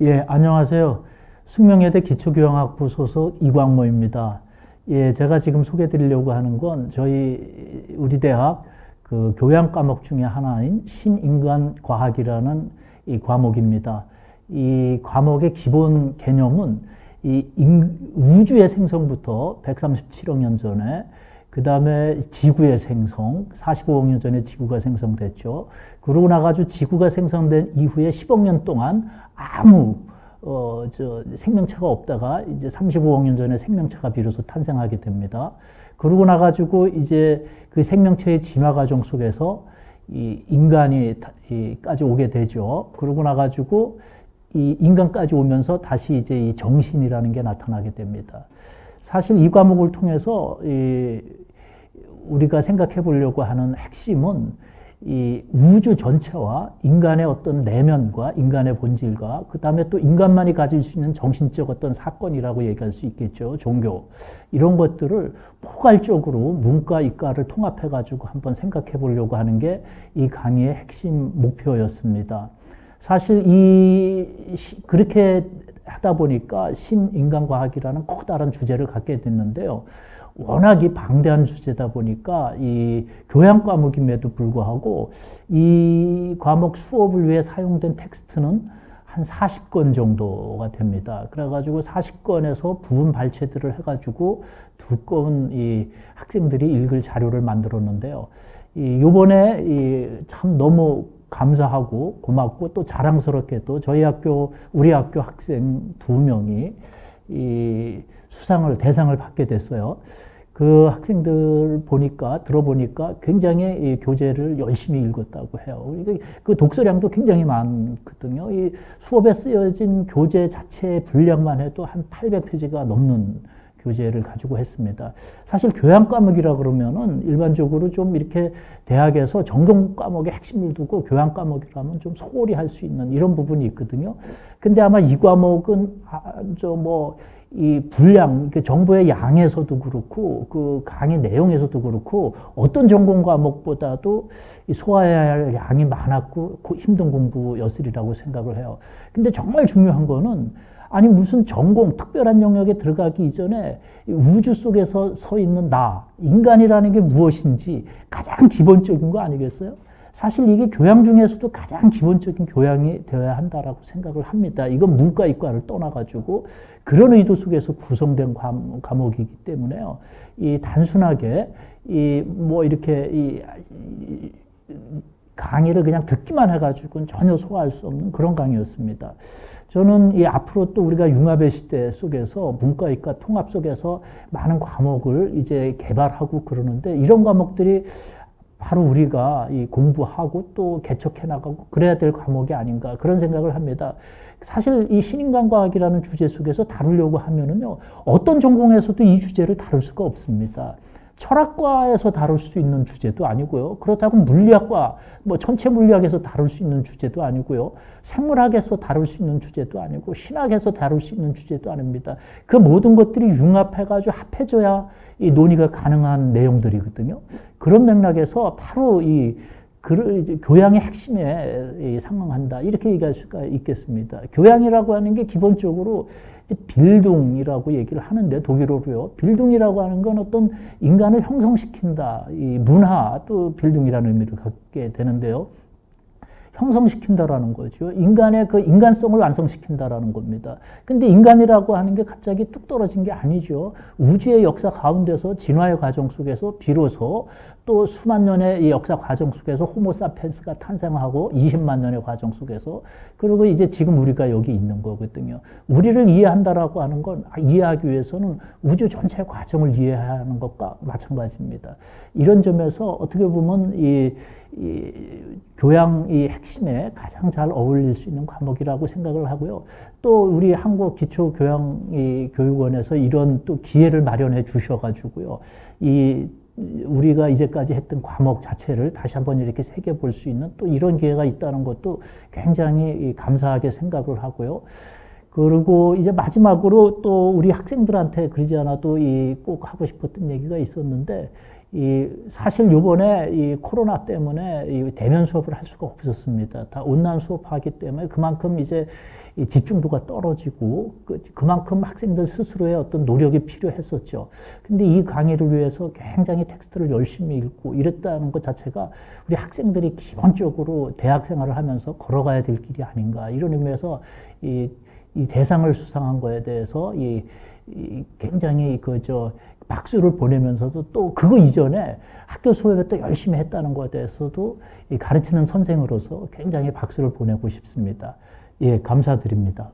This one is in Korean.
예, 안녕하세요. 숙명여대 기초교양학부 소속 이광모입니다. 예, 제가 지금 소개드리려고 하는 건 우리 대학 그 교양 과목 중에 하나인 신인간과학이라는 이 과목입니다. 이 과목의 기본 개념은 우주의 생성부터 137억 년 전에, 그 다음에 지구의 생성, 45억 년 전에 지구가 생성됐죠. 그러고 나가지고 지구가 생성된 이후에 10억 년 동안 아무 생명체가 없다가 이제 35억 년 전에 생명체가 비로소 탄생하게 됩니다. 그러고 나가지고 이제 그 생명체의 진화 과정 속에서 이 인간까지 오게 되죠. 그러고 나가지고 이 인간까지 오면서 다시 이제 이 정신이라는 게 나타나게 됩니다. 사실 이 과목을 통해서 우리가 생각해 보려고 하는 핵심은 이 우주 전체와 인간의 어떤 내면과 인간의 본질과 그 다음에 또 인간만이 가질 수 있는 정신적 어떤 사건이라고 얘기할 수 있겠죠. 종교. 이런 것들을 포괄적으로 문과, 이과를 통합해 가지고 한번 생각해 보려고 하는 게 이 강의의 핵심 목표였습니다. 사실 그렇게 하다 보니까 신인간과학이라는 커다란 주제를 갖게 됐는데요. 워낙 이 방대한 주제다 보니까 이 교양 과목임에도 불구하고 이 과목 수업을 위해 사용된 텍스트는 한 40권 정도가 됩니다. 그래가지고 40권에서 부분 발췌들을 해가지고 두꺼운 이 학생들이 읽을 자료를 만들었는데요. 요번에 참 너무 감사하고 고맙고 또 자랑스럽게도 우리 학교 학생 2명이 대상을 받게 됐어요. 그 학생들 들어보니까 굉장히 이 교재를 열심히 읽었다고 해요. 그 독서량도 굉장히 많거든요. 이 수업에 쓰여진 교재 자체의 분량만 해도 한 800페이지가 넘는 교재를 가지고 했습니다. 사실 교양 과목이라 그러면은 일반적으로 좀 이렇게 대학에서 전공 과목의 핵심을 두고 교양 과목이라면 좀 소홀히 할 수 있는 이런 부분이 있거든요. 근데 아마 이 과목은 이 분량, 정보의 양에서도 그렇고, 그 강의 내용에서도 그렇고, 어떤 전공 과목보다도 소화해야 할 양이 많았고, 힘든 공부였으리라고 생각을 해요. 근데 정말 중요한 거는, 아니, 무슨 특별한 영역에 들어가기 이전에 우주 속에서 서 있는 인간이라는 게 무엇인지 가장 기본적인 거 아니겠어요? 사실 이게 교양 중에서도 가장 기본적인 교양이 되어야 한다라고 생각을 합니다. 이건 문과, 이과를 떠나가지고 그런 의도 속에서 구성된 과목이기 때문에요. 단순하게 강의를 그냥 듣기만 해가지고는 전혀 소화할 수 없는 그런 강의였습니다. 저는 앞으로 또 우리가 융합의 시대 속에서 문과, 이과 통합 속에서 많은 과목을 이제 개발하고 그러는데 이런 과목들이 바로 우리가 공부하고 또 개척해 나가고 그래야 될 과목이 아닌가 그런 생각을 합니다. 사실 이 신인간과학이라는 주제 속에서 다루려고 하면은요, 어떤 전공에서도 이 주제를 다룰 수가 없습니다. 철학과에서 다룰 수 있는 주제도 아니고요. 그렇다고 물리학과, 전체 물리학에서 다룰 수 있는 주제도 아니고요. 생물학에서 다룰 수 있는 주제도 아니고, 신학에서 다룰 수 있는 주제도 아닙니다. 그 모든 것들이 융합해가지고 합해져야 이 논의가 가능한 내용들이거든요. 그런 맥락에서 바로 교양의 핵심에 상응한다. 이렇게 얘기할 수가 있겠습니다. 교양이라고 하는 게 기본적으로 빌둥이라고 얘기를 하는데, 독일어로요. 빌둥이라고 하는 건 어떤 인간을 형성시킨다. 문화, 또 빌둥이라는 의미를 갖게 되는데요. 형성시킨다라는 거죠. 인간의 그 인간성을 완성시킨다라는 겁니다. 근데 인간이라고 하는 게 갑자기 뚝 떨어진 게 아니죠. 우주의 역사 가운데서 진화의 과정 속에서 비로소 또 수만 년의 이 역사 과정 속에서 호모사피엔스가 탄생하고 20만 년의 과정 속에서 그리고 이제 지금 우리가 여기 있는 거거든요. 우리를 이해한다라고 하는 건 이해하기 위해서는 우주 전체 과정을 이해해야 하는 것과 마찬가지입니다. 이런 점에서 어떻게 보면 이 교양의 핵심에 가장 잘 어울릴 수 있는 과목이라고 생각을 하고요. 또 우리 한국기초교양교육원에서 이런 또 기회를 마련해 주셔가지고요. 우리가 이제까지 했던 과목 자체를 다시 한번 이렇게 새겨볼 수 있는 또 이런 기회가 있다는 것도 굉장히 감사하게 생각을 하고요. 그리고 이제 마지막으로 또 우리 학생들한테 그러지 않아도 꼭 하고 싶었던 얘기가 있었는데, 사실 요번에 이 코로나 때문에 이 대면 수업을 할 수가 없었습니다. 다 온라인 수업하기 때문에 그만큼 이제 이 집중도가 떨어지고 그만큼 학생들 스스로의 어떤 노력이 필요했었죠. 근데 이 강의를 위해서 굉장히 텍스트를 열심히 읽고 이랬다는 것 자체가 우리 학생들이 기본적으로 대학 생활을 하면서 걸어가야 될 길이 아닌가 이런 의미에서 이 대상을 수상한 거에 대해서 굉장히 박수를 보내면서도 또 그거 이전에 학교 수업에 또 열심히 했다는 것에 대해서도 가르치는 선생으로서 굉장히 박수를 보내고 싶습니다. 예, 감사드립니다.